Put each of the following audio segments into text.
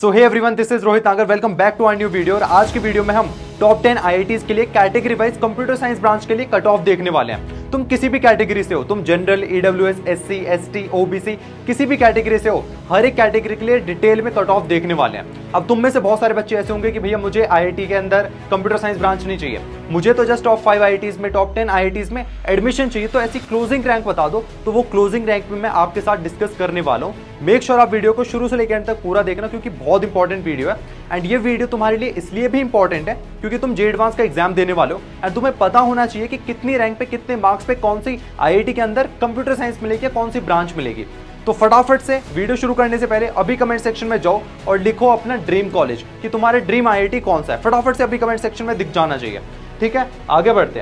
So hey everyone, this is Rohit Nagar. Welcome back to our new video. और आज की video में हम टॉप 10 आईआईटीज के लिए category wise computer science branch के लिए कट ऑफ देखने वाले हैं। तुम किसी भी कैटेगरी से हो, तुम general, EWS, SC, ST, OBC, किसी भी कैटेगरी से हो, हर एक कैटेगरी के लिए डिटेल में कट ऑफ देखने वाले हैं। अब तुम में से बहुत सारे बच्चे ऐसे होंगे कि भैया मुझे आईआईटी के अंदर कंप्यूटर साइंस ब्रांच नहीं चाहिए, मुझे तो जस्ट टॉप 5 आईआईटीज में, टॉप 10 आईआईटीज में एडमिशन चाहिए। तो ऐसी क्लोजिंग रैंक बता दो, तो वो क्लोजिंग रैंक में मैं आपके साथ डिस्कस करने वाला हूँ। मेक श्योर आप वीडियो को शुरू से लेकर एंड तक पूरा देखना, क्योंकि बहुत इंपॉर्टेंट वीडियो है। एंड ये वीडियो तुम्हारे लिए इसलिए भी इंपॉर्टेंट है क्योंकि तुम जे एडवांस का एग्जाम देने वाले हो एंड तुम्हें पता होना चाहिए कि कितनी रैंक पे, कितने मार्क्स पे कौन सी आईआईटी के अंदर कंप्यूटर साइंस मिलेगी या कौन सी ब्रांच मिलेगी। तो फटाफट से वीडियो शुरू करने से पहले अभी कमेंट सेक्शन में जाओ और लिखो अपना ड्रीम कॉलेज कि तुम्हारे ड्रीम आईआईटी कौन सा है। फटाफट से अभी कमेंट सेक्शन में दिख जाना चाहिए। ठीक है, आगे बढ़ते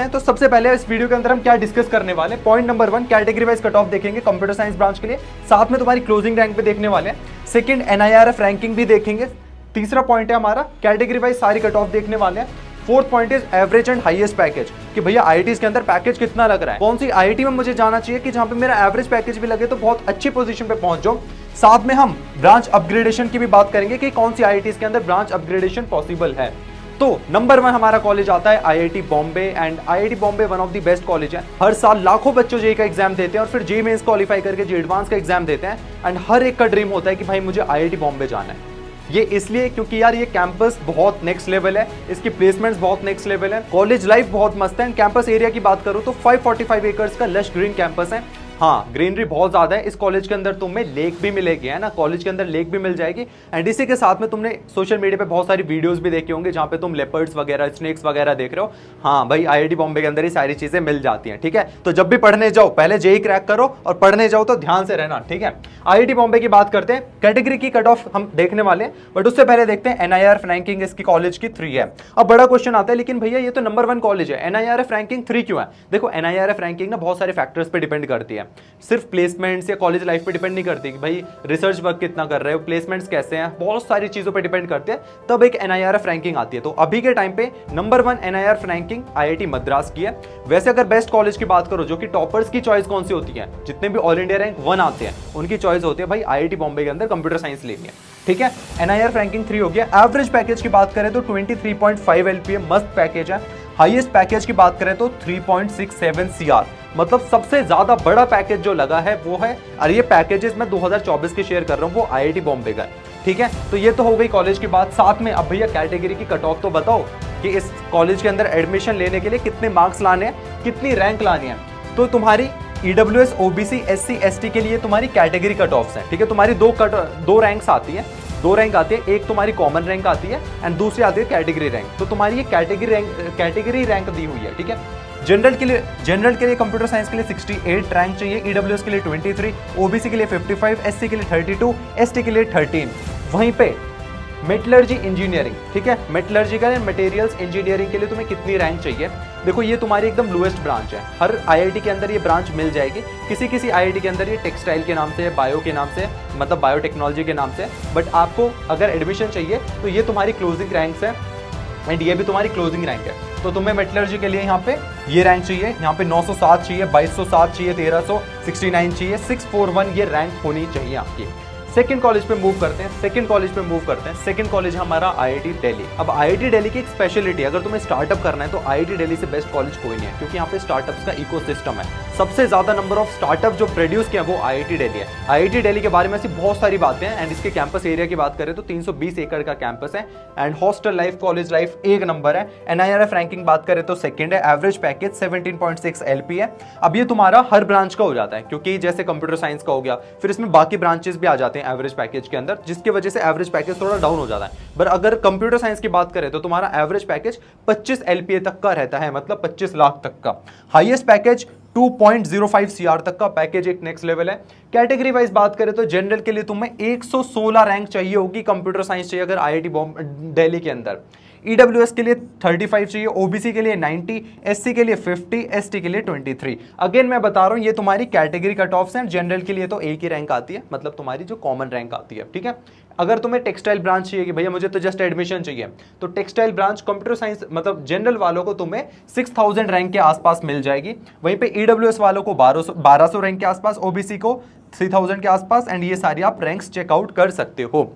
हैं। तो सबसे पहले इस वीडियो के अंदर हम क्या डिस्कस करने वाले हैं। Point number 1, category wise cut off देखेंगे कंप्यूटर साइंस ब्रांच के लिए, साथ में तुम्हारी क्लोजिंग रैंक पे देखने वाले हैं। सेकंड, एनआईआरएफ रैंकिंग भी देखेंगे। तीसरा पॉइंट है हमारा कैटेगरी वाइज सारी कट ऑफ देखने वाले हैं। Fourth point is average and highest package, कि भैया आईआईटीज के अंदर पैकेज कितना लग रहा है, कौन सी आईआईटी में मुझे जाना चाहिए कि जहां पे मेरा एवरेज पैकेज भी लगे तो बहुत अच्छी पोजीशन पे पहुंच जाऊं। साथ में हम ब्रांच अपग्रेडेशन की भी बात करेंगे कि कौन सी आईआईटीज के अंदर ब्रांच अपग्रेडेशन पॉसिबल है। तो नंबर 1 हमारा कॉलेज आता है IIT Bombay. And IIT Bombay one of the best college है। हर साल लाखों बच्चों जेई का एग्जाम देते हैं और फिर जेई मेंस क्वालिफाई करके जे एडवांस का एग्जाम देते हैं। एंड हर एक का ड्रीम होता है कि भाई मुझे आईआईटी बॉम्बे जाना है। ये इसलिए क्योंकि यार ये कैंपस बहुत नेक्स्ट लेवल है, इसकी प्लेसमेंट्स बहुत नेक्स्ट लेवल है, कॉलेज लाइफ बहुत मस्त है। कैंपस एरिया की बात करूं तो 545 एकर्स का लश ग्रीन कैंपस है। हाँ, ग्रीनरी बहुत ज्यादा है। इस कॉलेज के अंदर तुम्हें लेक भी मिलेगी, है ना, कॉलेज के अंदर लेक भी मिल जाएगी। एंड इसी के साथ में तुमने सोशल मीडिया पे बहुत सारी वीडियोस भी देखे होंगे जहां पे तुम लेपर्ड्स वगैरह, स्नेक्स वगैरह देख रहे हो। हाँ भाई, आईआईटी बॉम्बे के अंदर ही सारी चीजें मिल जाती हैं। ठीक है, तो जब भी पढ़ने जाओ पहले जेई क्रैक करो और पढ़ने जाओ तो ध्यान से रहना। ठीक है, आईआईटी बॉम्बे की बात करते हैं, कैटेगरी की कट ऑफ हम देखने वाले हैं, बट उससे पहले देखते हैं एनआईआरएफ रैंकिंग इसकी कॉलेज की 3 है। अब बड़ा क्वेश्चन आता है, लेकिन भैया ये तो नंबर 1 कॉलेज है, एनआईआरएफ रैंकिंग 3 क्यों है? देखो, एनआईआरएफ रैंकिंग ना बहुत सारे फैक्टर्स पे डिपेंड करती है, सिर्फ प्लेसमेंट्स या कॉलेज लाइफ पे डिपेंड नहीं करती कि भाई रिसर्च वर्क कितना कर रहे हो, प्लेसमेंट्स कैसे हैं, बहुत सारी चीजों पे डिपेंड करते हैं, तब एक एनआईआरएफ रैंकिंग आती है। तो अभी के टाइम पे number 1 NIRF ranking IIT Madras की है। वैसे अगर बेस्ट कॉलेज की बात करो, जो कि टॉपर्स की चॉइस कौन सी होती है, जितने भी ऑल इंडिया रैंक 1 आते हैं उनकी चॉइस होती है भाई आईआईटी बॉम्बे के अंदर कंप्यूटर साइंस लेनी है। ठीक है, एनआईआरएफ रैंकिंग 3 हो गया। एवरेज पैकेज की बात करें तो 23.5 एलपीए मस्त पैकेज है। हाईएस्ट पैकेज की बात करें तो 3.67 सीआर, मतलब सबसे ज्यादा बड़ा पैकेज जो लगा है वो है, और ये पैकेजेस मैं 2024 के शेयर कर रहा हूँ, वो आईआईटी बॉम्बे का है। ठीक है, तो ये तो हो गई कॉलेज की बात। साथ में अब भैया कैटेगरी की कट ऑफ तो बताओ कि इस कॉलेज के अंदर एडमिशन लेने के लिए कितने मार्क्स लाने हैं, कितनी रैंक लानी है। तो तुम्हारी ईडब्ल्यूएस, ओबीसी, एससी, एसटी के लिए तुम्हारी कैटेगरी कट ऑफ्स हैं। ठीक है, तुम्हारी दो रैंक्स आती है, एक तुम्हारी कॉमन रैंक आती है एंड दूसरी आती है कैटेगरी रैंक। तो तुम्हारी ये कैटेगरी रैंक दी हुई है। ठीक है, जनरल के लिए कंप्यूटर साइंस के लिए 68 रैंक चाहिए, ईडब्ल्यूएस के लिए 23, ओबीसी के लिए 55, एससी के लिए 32, एसटी के लिए 13। वहीं पे मेटलर्जी इंजीनियरिंग, ठीक है, मेटलर्जिकल एंड मटेरियल्स इंजीनियरिंग के लिए तुम्हें कितनी रैंक चाहिए? देखो, ये तुम्हारी एकदम लोएस्ट ब्रांच है। हर आईआईटी के अंदर ये ब्रांच मिल जाएगी, किसी आईआईटी के अंदर ये टेक्सटाइल के नाम से, बायो के नाम से, मतलब बायोटेक्नोलॉजी के नाम से। बट आपको अगर एडमिशन चाहिए तो ये तुम्हारी क्लोजिंग रैंक्स है एंड ये भी तुम्हारी क्लोजिंग रैंक है। तो तुम्हें मेटलर्जी के लिए यहाँ पे ये रैंक चाहिए, यहाँ पे 907 चाहिए, 2207 चाहिए, 1369 चाहिए, 641 ये रैंक होनी चाहिए आपकी। सेकंड कॉलेज पे मूव करते हैं। सेकंड कॉलेज हमारा आईआईटी दिल्ली। अब आईआईटी दिल्ली की एक स्पेशलिटी, अगर तुम्हें स्टार्टअप करना है तो आईआईटी दिल्ली से बेस्ट कॉलेज कोई नहीं है, क्योंकि यहाँ पे स्टार्टअप्स का इकोसिस्टम है। सबसे ज्यादा नंबर ऑफ स्टार्टअप जो प्रोड्यूस किया वो आईआईटी दिल्ली है। आईआईटी दिल्ली के बारे में ऐसी बहुत सारी बातें हैं। एंड इसके कैंपस एरिया की बात करें तो 320 एकड़ का कैंपस है and hostel life, college life एक नंबर है। एनआईआरएफ रैंकिंग बात करें तो सेकंड है। एवरेज पैकेज 17.6 एलपी है। अब ये तुम्हारा हर ब्रांच का हो जाता है, क्योंकि जैसे कंप्यूटर साइंस का हो गया, फिर इसमें बाकी ब्रांचेस भी आ जाते हैं एवरेज पैकेज के अंदर, जिसकी वजह से एवरेज पैकेज थोड़ा डाउन हो जाता है। पर अगर कंप्यूटर साइंस की बात करें तो तुम्हारा एवरेज पैकेज 25 एलपीए तक का रहता है, मतलब 25 लाख तक का। हाईएस्ट पैकेज 2.05 सीआर तक का पैकेज एक नेक्स्ट लेवल है। कैटेगरी वाइज बात करें तो जनरल के लिए तुम्हें 116 रैंक चाहिए होगी, कंप्यूटर साइंस चाहिए अगर आईआईटी दिल्ली के अंदर। ईडब्ल्यूएस के लिए 35 चाहिए, ओबीसी के लिए 90, एससी के लिए 50, एसटी के लिए 23। अगेन मैं बता रहा हूं ये तुम्हारी कैटेगरी कट ऑफ्स हैं। जनरल के लिए तो एक ही रैंक आती है, मतलब तुम्हारी जो कॉमन रैंक आती है। ठीक है, अगर तुम्हें टेक्सटाइल ब्रांच चाहिए कि भैया मुझे तो जस्ट एडमिशन चाहिए, तो टेक्सटाइल ब्रांच कंप्यूटर साइंस मतलब जनरल वालों को तुम्हें 6000 रैंक के आसपास मिल जाएगी। वहीं पे ईडब्ल्यूएस वालों को 1200 रैंक के आसपास, ओबीसी को 3000 के आसपास। एंड ये सारी आप रैंक्स चेकआउट कर सकते हो।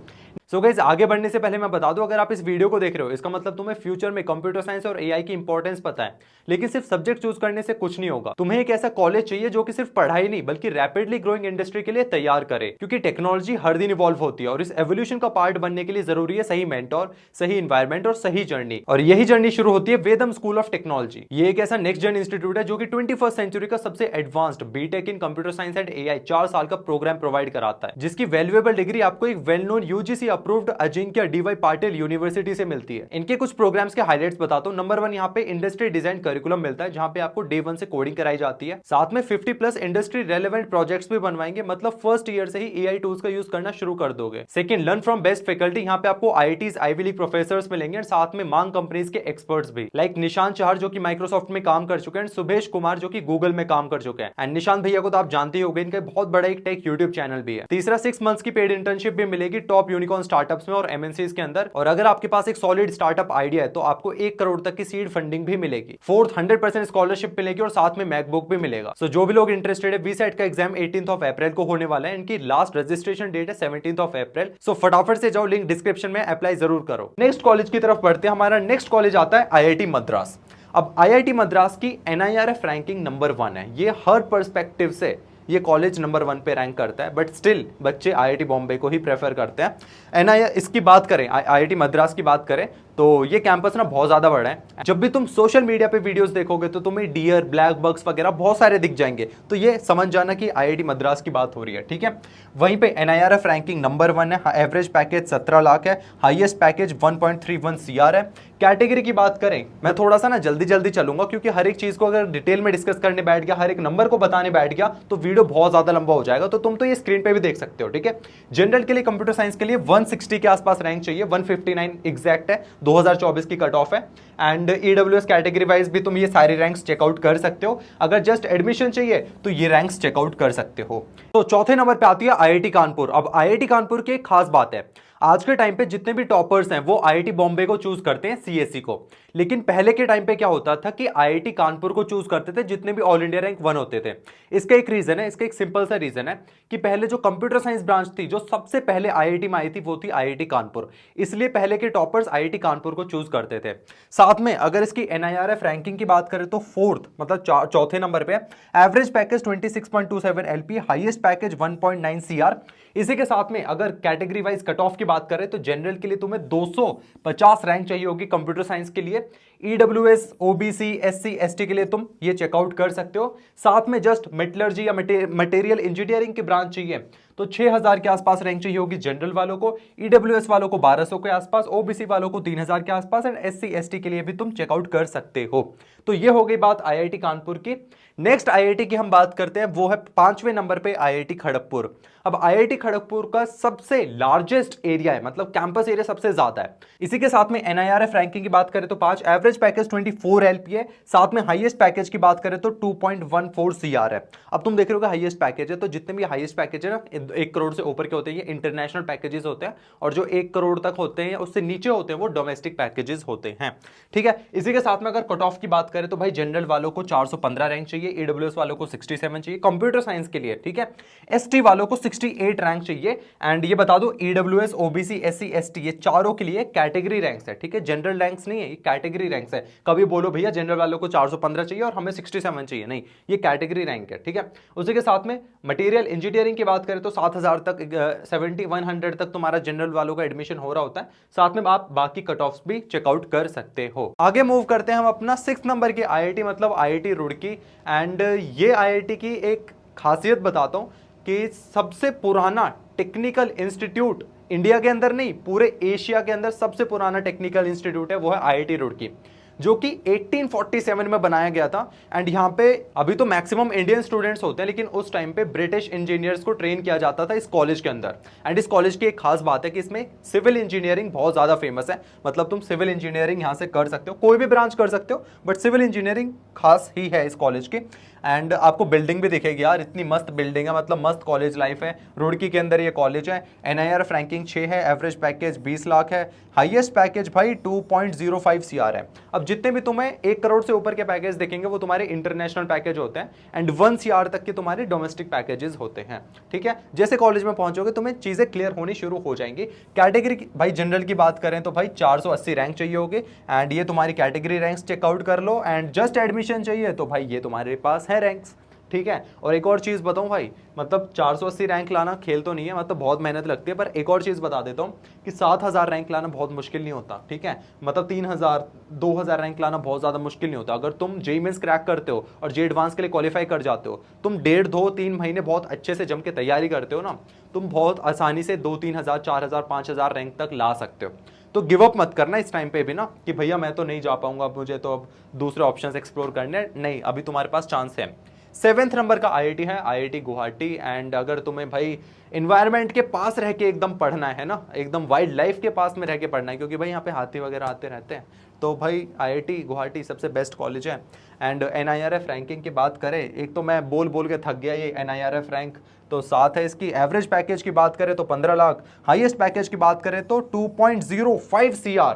सो गाइस, आगे बढ़ने से पहले मैं बता दूं, अगर आप इस वीडियो को देख रहे हो इसका मतलब तुम्हें फ्यूचर में कंप्यूटर साइंस और एआई की इंपॉर्टेंस पता है। लेकिन सिर्फ सब्जेक्ट चूज करने से कुछ नहीं होगा, तुम्हें एक ऐसा कॉलेज चाहिए जो कि सिर्फ पढ़ाई नहीं बल्कि रैपिडली ग्रोइंग इंडस्ट्री के लिए तैयार करे, क्योंकि टेक्नोलॉजी हर दिन इवॉल्व होती है और इस एवोल्यूशन का पार्ट बनने के लिए जरूरी है सही मेंटोर, सही एनवायरमेंट और सही जर्नी। और यही जर्नी शुरू होती है वेदम स्कूल ऑफ टेक्नोलॉजी। ये एक ऐसा नेक्स्ट जन इंस्टीट्यूट है जो कि 21st सेंचुरी का सबसे advanced BTech in computer science and AI 4 साल का प्रोग्राम प्रोवाइड कराता है, जिसकी वैल्यूएबल डिग्री आपको एक well known UGC approved Ajinkya DY Patil university से मिलती है। इनके कुछ प्रोग्राम्स के हाइलाइट्स बताता हूं। नंबर 1, यहाँ पे इंडस्ट्री डिजाइन करिकुलम मिलता है, जहां पे आपको डे 1 से कोडिंग कराई जाती है। साथ में 50+ इंडस्ट्री रेलेवेंट प्रोजेक्ट्स भी बनवाएंगे, मतलब फर्स्ट ईयर से ही एआई टूल्स का यूज करना शुरू कर दोगे। Second, learn from best faculty. यहाँ पे आपको आईआईटीज, आईवी लीग प्रोफेसर्स मिलेंगे और साथ में मांग कंपनीज के एक्सपर्ट्स भी, लाइक निशांत चहर जो कि माइक्रोसॉफ्ट में काम कर चुके हैं, सुभेश कुमार जो कि गूगल में काम कर चुके हैं। एंड निशांत भैया को तो आप जानते ही होंगे, इनका बहुत बड़ा एक टेक यूट्यूब चैनल भी है। तीसरा, 6 मंथ्स की पेड इंटर्नशिप भी मिलेगी टॉप यूनिकॉर्न स्टार्टअप्स में और एमएनसीज के अंदर। और अगर आपके पास एक सॉलिड स्टार्टअप आइडिया है तो आपको 1 करोड़ तक की सीड फंडिंग भी मिलेगी। फोर्थ, 100% स्कॉलरशिप मिलेगी और साथ में मैकबुक भी मिलेगा। सो जो भी लोग इंटरेस्टेड है, वीसेट का एग्जाम 18 अप्रैल को होने वाला है। इनकी लास्ट रजिस्ट्रेशन डेट है 17 अप्रैल। सो फटाफट से जाओ, लिंक डिस्क्रिप्शन में, अप्लाई जरूर करो। नेक्स्ट कॉलेज की तरफ बढ़ते हैं। हमारा नेक्स्ट कॉलेज आता है आईआईटी मद्रास। अब आईआईटी मद्रास की एनआईआरएफ रैंकिंग नंबर 1 है। ये हर पर्सपेक्टिव से ये कॉलेज नंबर 1 पे रैंक करता है, बट स्टिल बच्चे आईआईटी बॉम्बे को ही प्रेफर करते हैं। इसकी बात करें, आईआईटी मद्रास की बात करें तो ये कैंपस ना बहुत ज्यादा बड़ा है। जब भी तुम सोशल मीडिया पे वीडियोस देखोगे तो तुम्हें डियर, ब्लैक बग्स वगैरह बहुत सारे दिख जाएंगे, तो ये समझ जाना कि आईआईटी मद्रास की बात हो रही है, ठीक है। वहीं पे एनआईआरएफ रैंकिंग नंबर 1 है। एवरेज पैकेज 17 लाख है, हाईएस्ट पैकेज 1.31 CR है। कैटेगरी की बात करें, मैं थोड़ा सा ना जल्दी चलूंगा क्योंकि हर एक चीज को अगर डिटेल में डिस्कस करने बैठ गया, हर एक नंबर को बताने बैठ गया तो वीडियो बहुत ज्यादा लंबा हो जाएगा। तो तुम तो ये स्क्रीन पे भी देख सकते हो, ठीक है। जनरल के लिए, कंप्यूटर साइंस के लिए 160 के आसपास रैंक चाहिए, 159 एग्जैक्ट है, 2024 की कट ऑफ है। एंड ईडब्ल्यूएस कैटेगरी वाइज भी तुम ये सारे रैंक्स चेकआउट कर सकते हो। अगर जस्ट एडमिशन चाहिए तो ये रैंक्स चेकआउट कर सकते हो। तो चौथे नंबर पे आती है आईआईटी कानपुर। अब आईआईटी कानपुर की एक खास बात है, आज के टाइम पे जितने भी टॉपर्स हैं वो आईआईटी बॉम्बे को चूज करते हैं, सीएसई को। लेकिन पहले के टाइम पे क्या होता था कि आईआईटी कानपुर को चूज करते थे जितने भी ऑल इंडिया रैंक 1 होते थे। इसका एक रीजन है, इसका एक सिंपल सा रीजन है कि पहले जो कंप्यूटर साइंस ब्रांच थी, जो सबसे पहले आईआईटी में आई थी, वो थी आईआईटी कानपुर। इसलिए पहले के टॉपर्स आईआईटी कानपुर को चूज करते थे। साथ में अगर इसकी एनआईआरएफ रैंकिंग की बात करें तो फोर्थ, मतलब चौथे नंबर पे। Average package 26.27 LP, highest package 1.9 CR। इसी के साथ में अगर कैटेगरी वाइज कट ऑफ की बात करें तो जनरल के लिए तुम्हें 250 रैंक चाहिए होगी, कंप्यूटर साइंस के लिए ईडब्ल्यूएस, ओबीसी, एससी, एसटी के लिए तुम ये चेकआउट कर सकते हो। साथ में जस्ट मेटलर्जी या मटेरियल इंजीनियरिंग की ब्रांच चाहिए तो 6000 के आसपास रैंक चाहिए होगी जनरल वालों को, ईडब्ल्यूएस वालों को 1200 के आसपास, ओबीसी वालों को 3000 के आसपास, एंड एससी एसटी के लिए भी तुम चेकआउट कर सकते हो। तो ये हो गई बात आईआईटी कानपुर की। नेक्स्ट आईआईटी की हम बात करते हैं, वो है 5वें नंबर पे आईआईटी खड़गपुर। अब आईआईटी खड़गपुर का सबसे लार्जेस्ट एरिया है, मतलब कैंपस एरिया सबसे ज्यादा है। इसी के साथ में एनआईआरएफ रैंकिंग की बात करें तो 5, एवरेज पैकेज 24 LP है। साथ में हाईएस्ट पैकेज की बात करें तो 2.14 CR है। अब तुम देख रहे हो हाईएस्ट पैकेज है, तो जितने भी हाईएस्ट पैकेज है ना 1 करोड़ से ऊपर के होते हैं ये इंटरनेशनल पैकेजेस होते हैं, और जो 1 करोड़ तक होते हैं उससे नीचे होते हैं वो डोमेस्टिक पैकेजेस होते हैं, ठीक है। इसी के साथ में अगर कट ऑफ की बात करें तो भाई जनरल वालों को 415 रैंक चाहिए, ईडब्ल्यूएस वालों को 67 चाहिए कंप्यूटर साइंस के लिए, ठीक है। एसटी वालों को 68 रैंक चाहिए। एंड ये बता दो ईडब्ल्यूएस, ओबीसी, एससी, एसटी ये चारों के लिए कैटेगरी रैंक्स है, ठीक है। जनरल रैंक्स नहीं है, ये कैटेगरी रैंक्स है। कभी बोलो भैया जनरल वालों को 415 चाहिए और हमें 67 चाहिए, नहीं, ये कैटेगरी रैंक है, ठीक है। उसी के साथ में मटेरियल इंजीनियरिंग की बात करें तो 7000 तक 7100 तक तुम्हारा जनरल वालों का एडमिशन हो रहा होता है। साथ में आप बाकी कट ऑफ्स भी चेकआउट कर सकते हो। आगे मूव करते हैं हम अपना 6 नंबर की आईआईटी, मतलब आईआईटी रुड़की। एंड ये आईआईटी की एक खासियत बताता हूं कि सबसे पुराना टेक्निकल इंस्टीट्यूट इंडिया के अंदर नहीं, पूरे एशिया के अंदर सबसे पुराना टेक्निकल इंस्टीट्यूट है, वो है आईआईटी रुड़की, जो कि 1847 में बनाया गया था। एंड यहाँ पे अभी तो मैक्सिमम इंडियन स्टूडेंट्स होते हैं, लेकिन उस टाइम पे ब्रिटिश इंजीनियर्स को ट्रेन किया जाता था इस कॉलेज के अंदर। एंड इस कॉलेज की एक खास बात है कि इसमें सिविल इंजीनियरिंग बहुत ज्यादा फेमस है, मतलब तुम सिविल इंजीनियरिंग यहाँ से कर सकते हो, कोई भी ब्रांच कर सकते हो, बट सिविल इंजीनियरिंग खास ही है इस कॉलेज की। एंड आपको बिल्डिंग भी दिखेगी यार, इतनी मस्त बिल्डिंग है, मतलब मस्त कॉलेज लाइफ है। रुड़की के अंदर ये कॉलेज है। एनआईआरएफ रैंकिंग 6 है, एवरेज पैकेज 20 लाख है, हाईएस्ट पैकेज भाई 2.05 CR है। अब अब जितने भी तुम्हें 1 करोड़ से ऊपर के पैकेज देखेंगे वो तुम्हारे इंटरनेशनल पैकेज होते हैं एंड 1 CR तक के तुम्हारे डोमेस्टिक पैकेजेस होते हैं, ठीक है। जैसे कॉलेज में पहुंचोगे तुम्हें चीजें क्लियर होनी शुरू हो जाएंगी। कैटेगरी की भाई जनरल की बात करें तो भाई 480 रैंक चाहिए होगी एंड ये तुम्हारी कैटेगरी रैंक्स चेकआउट कर लो। एंड जस्ट एडमिशन चाहिए तो भाई ये तुम्हारे पास है रैंक्स, ठीक है। और एक और चीज़ बताऊं भाई, मतलब 480 रैंक लाना खेल तो नहीं है, मतलब बहुत मेहनत लगती है। पर एक और चीज़ बता देता हूं कि 7000 रैंक लाना बहुत मुश्किल नहीं होता, ठीक है। मतलब 3000 2000 रैंक लाना बहुत ज़्यादा मुश्किल नहीं होता। अगर तुम जेईई मेंस क्रैक करते हो और जे एडवांस के लिए क्वालिफाई कर जाते हो, तुम 1.5 2 3 महीने बहुत अच्छे से जम के तैयारी करते हो ना, तुम बहुत आसानी से 2-3 हज़ार 4,000 5,000 रैंक तक ला सकते हो। तो गिव अप मत करना इस टाइम पे भी ना कि भैया मैं तो नहीं जा पाऊंगा, मुझे तो अब दूसरे ऑप्शंस एक्सप्लोर करने, नहीं, अभी तुम्हारे पास चांस है। 7th नंबर का आईआईटी है, आईआईटी गुवाहाटी। एंड अगर तुम्हें भाई इन्वायरमेंट के पास रह के एकदम पढ़ना है ना, एकदम वाइल्ड लाइफ के पास में रह के पढ़ना है, क्योंकि भाई यहाँ पे हाथी वगैरह आते रहते हैं, तो भाई आईआईटी गुवाहाटी सबसे बेस्ट कॉलेज है। एंड एनआईआरएफ रैंकिंग की बात करें, एक तो मैं बोल बोल के थक गया, ये एनआईआरएफ रैंक तो 7 है इसकी। एवरेज पैकेज की बात करें तो 15 लाख, हाईएस्ट पैकेज की बात करें तो 2.05 CR,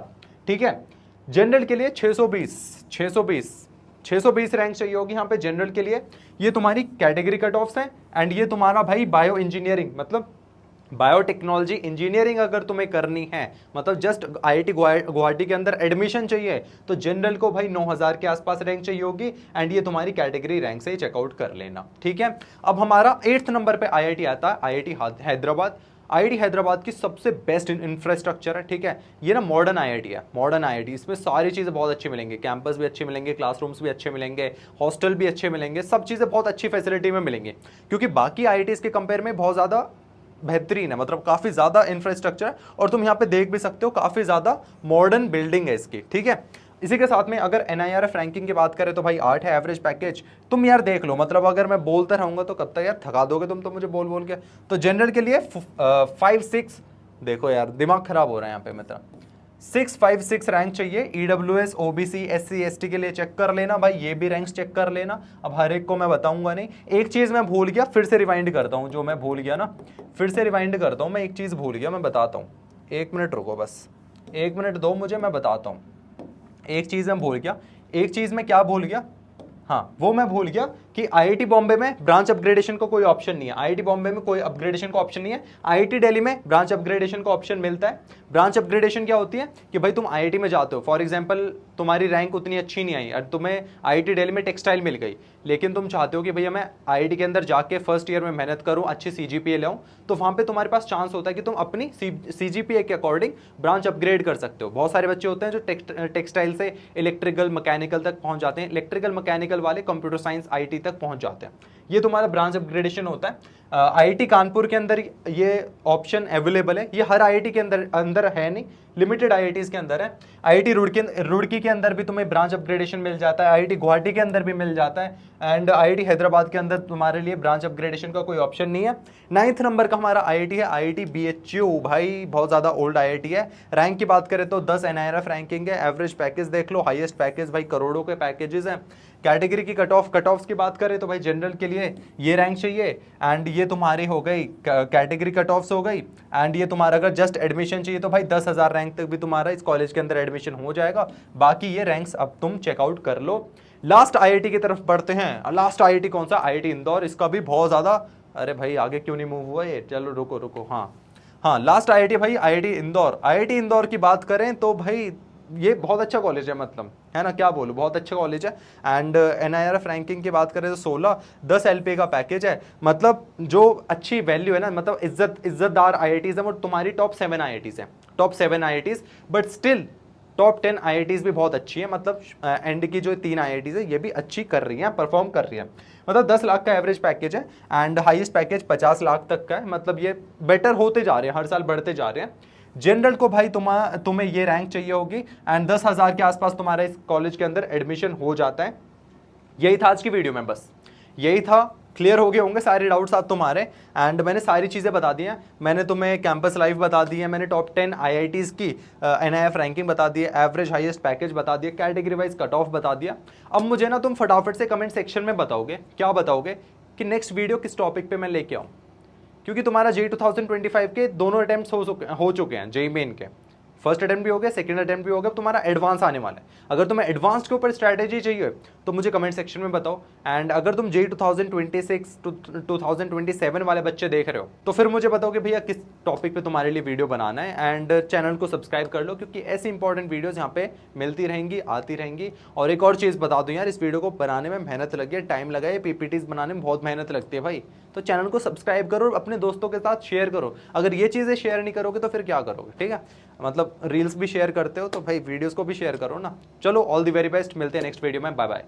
ठीक है। जनरल के लिए 620 रैंक चाहिए होगी यहाँ पे जनरल के लिए। ये तुम्हारी कैटेगरी कट ऑफ्स हैं एंड ये तुम्हारा भाई बायो इंजीनियरिंग, मतलब बायोटेक्नोलॉजी इंजीनियरिंग अगर तुम्हें करनी है, मतलब जस्ट आईआईटी गुवाहाटी के अंदर एडमिशन चाहिए, तो जनरल को भाई 9000 के आसपास रैंक चाहिए होगी एंड ये तुम्हारी कैटेगरी रैंक से ही चेकआउट कर लेना, ठीक है। अब हमारा 8th नंबर पे आईआईटी आता है, आईआईटी हैदराबाद। आईआईटी हैदराबाद की सबसे बेस्ट इंफ्रास्ट्रक्चर है, ठीक है। ये ना मॉडर्न आईआईटी है, मॉडर्न आईआईटी, इसमें सारी चीज़ें बहुत अच्छी मिलेंगी, कैंपस भी अच्छे मिलेंगे, क्लासरूम्स भी अच्छे मिलेंगे, हॉस्टल भी अच्छे मिलेंगे, सब चीज़ें बहुत अच्छी फैसिलिटी में मिलेंगी, क्योंकि बाकी आईआईटीज़ के कंपेयर में बहुत ज़्यादा बेहतरीन है, मतलब काफ़ी ज़्यादा इंफ्रास्ट्रक्चर है। और तुम यहाँ पे देख भी सकते हो काफ़ी ज़्यादा मॉडर्न बिल्डिंग है इसकी, ठीक है। इसी के साथ में अगर एनआईआरएफ रैंकिंग की बात करें तो भाई 8 है एवरेज पैकेज। तुम यार देख लो, मतलब अगर मैं बोलता रहूंगा तो कब तक यार थका दोगे तुम तो मुझे बोल बोल के। तो जनरल के लिए 5-6, देखो यार दिमाग खराब हो रहा है यहाँ पे, मतलब 6-5-6 रैंक चाहिए। ईडब्ल्यूएस ओबीसी एससी एसटी के लिए चेक कर लेना भाई, ये भी रैंक्स चेक कर लेना। अब हर एक को मैं बताऊंगा नहीं, एक चीज़ मैं भूल गया, फिर से रिवाइंड करता हूँ, जो मैं भूल गया ना फिर से रिवाइंड करता हूँ। मैं एक चीज़ भूल गया, मैं बताता हूँ, 1 मिनट रुको, बस 1 मिनट दो मुझे, मैं बताता हूँ। एक चीज़ मैं भूल गया, एक चीज़ मैं क्या भूल गया, हाँ वो मैं भूल गया कि आईआईटी बॉम्बे में ब्रांच अपग्रेडेशन का कोई ऑप्शन नहीं है। आईआईटी बॉम्बे में कोई अपग्रेडेशन का ऑप्शन नहीं है। आईआईटी दिल्ली में ब्रांच अपग्रेडेशन का ऑप्शन मिलता है। ब्रांच अपग्रेडेशन क्या होती है कि भाई तुम आईआईटी में जाते हो, फॉर एग्जांपल तुम्हारी रैंक उतनी अच्छी नहीं आई और तुम्हें आईआईटी दिल्ली में टेक्सटाइल मिल गई, लेकिन तुम चाहते हो कि भैया मैं आईआईटी के अंदर जाके फर्स्ट ईयर में मेहनत करूँ, अच्छी सीजीपीए लाऊं, तो वहाँ पे तुम्हारे पास चांस होता है कि तुम अपनी सीजीपीए के अकॉर्डिंग ब्रांच अपग्रेड कर सकते हो। बहुत सारे बच्चे होते हैं जो टेक्सटाइल से इलेक्ट्रिकल मैकेनिकल तक पहुँच जाते हैं, इलेक्ट्रिकल मैकेनिकल वाले कंप्यूटर साइंस आईटी तक पहुँच जाते हैं। ये तुम्हारा ब्रांच अपग्रेडेशन होता है। आईआईटी कानपुर के अंदर ये ऑप्शन अवेलेबल है। ये हर आईआईटी के अंदर है नहीं, लिमिटेड आईआईटीज के अंदर है। आईआईटी रुड़की के अंदर भी तुम्हें ब्रांच अपग्रेडेशन मिल जाता है, आईआईटी गुवाहाटी के अंदर भी मिल जाता है एंड आईआईटी हैदराबाद के अंदर तुम्हारे लिए ब्रांच अपग्रेडेशन का कोई ऑप्शन नहीं है। 9th नंबर का हमारा आईआईटी है, आईआईटी बीएचयू। भाई बहुत ज़्यादा ओल्ड आईआईटी है। रैंक की बात करें तो 10 एनआईआरएफ रैंकिंग है। एवरेज पैकेज देख लो, हाईएस्ट पैकेज भाई करोड़ों के पैकेजेस हैं। कैटेगरी की कट ऑफ्स की बात करें तो भाई जनरल के लिए ये रैंक चाहिए एंड ये तुम्हारी हो गई कैटेगरी कट ऑफ्स हो गई एंड ये तुम्हारा अगर जस्ट एडमिशन चाहिए तो भाई 10,000 रैंक तक भी तुम्हारा इस कॉलेज के अंदर एडमिशन हो जाएगा। बाकी ये रैंक्स अब तुम चेकआउट कर लो। लास्ट आईआईटी की तरफ बढ़ते हैं। लास्ट आईआईटी कौन सा? आईआईटी इंदौर। इसका भी बहुत ज़्यादा, अरे भाई आगे क्यों नहीं मूव हुआ ये, चलो रुको, हाँ लास्ट आईआईटी भाई आईआईटी इंदौर। आईआईटी इंदौर की बात करें तो भाई ये बहुत अच्छा कॉलेज है, मतलब है ना, क्या बोलूँ, बहुत अच्छा कॉलेज है। एंड एनआईआरएफ रैंकिंग की बात करें तो 16-10 एलपीए का पैकेज है। मतलब जो अच्छी वैल्यू है ना, मतलब इज्जतदार आईआईटीज़ है वो तुम्हारी टॉप 7 आईआईटीज़ हैं, top 7 IITs. But still top 10 IITs भी बहुत अच्छी है। मतलब एंड की जो 3 आईआईटीज़ है ये भी अच्छी कर रही हैं, परफॉर्म कर रही हैं। मतलब 10 लाख का एवरेज पैकेज है एंड हाईएस्ट पैकेज 50 लाख तक का है। मतलब ये बेटर होते जा रहे हैं, हर साल बढ़ते जा रहे हैं। जनरल को भाई तुम्हें ये रैंक चाहिए होगी एंड 10,000 के आसपास तुम्हारा इस कॉलेज के अंदर एडमिशन हो जाता है। यही था आज की वीडियो में, बस यही था। क्लियर हो गए होंगे सारे डाउट्स आप तुम्हारे एंड मैंने सारी चीज़ें बता दी हैं। मैंने तुम्हें कैंपस लाइफ बता दी है, मैंने टॉप 10 आईआईटीज़ की एनआईएफ रैंकिंग बता दी है, एवरेज हाईएस्ट पैकेज बता दिया, कैटेगरी वाइज कट ऑफ बता दिया। अब मुझे ना तुम फटाफट से कमेंट सेक्शन में बताओगे, क्या बताओगे कि नेक्स्ट वीडियो किस टॉपिक पर मैं लेके आऊँ, क्योंकि तुम्हारा जेईई 2025 के दोनों अटेम्प्ट्स हो चुके हैं जेईई मेन के, फर्स्ट अटेम्प्ट भी हो गया, सेकंड अटेम्प्ट भी हो गया, तुम्हारा एडवांस आने वाला है। अगर तुम्हें एडवांस के ऊपर स्ट्रैटेजी चाहिए तो मुझे कमेंट सेक्शन में बताओ। एंड अगर तुम JEE 2026 2027 वाले बच्चे देख रहे हो तो फिर मुझे बताओ कि भैया किस टॉपिक पे तुम्हारे लिए वीडियो बनाना है। एंड चैनल को सब्सक्राइब कर लो, क्योंकि ऐसी इंपॉर्टेंट वीडियोस यहाँ पे मिलती रहेंगी, आती रहेंगी। और एक और चीज़ बता दूं यार, इस वीडियो को बनाने में मेहनत लगी है, टाइम लगा है, PPTs बनाने में बहुत मेहनत लगती है भाई। तो चैनल को सब्सक्राइब करो और अपने दोस्तों के साथ शेयर करो। अगर ये चीज़ें शेयर नहीं करोगे तो फिर क्या करोगे, ठीक है। मतलब रील्स भी शेयर करते हो तो भाई वीडियोस को भी शेयर करो ना। चलो, ऑल द वेरी बेस्ट, मिलते हैं नेक्स्ट वीडियो में, बाय बाय।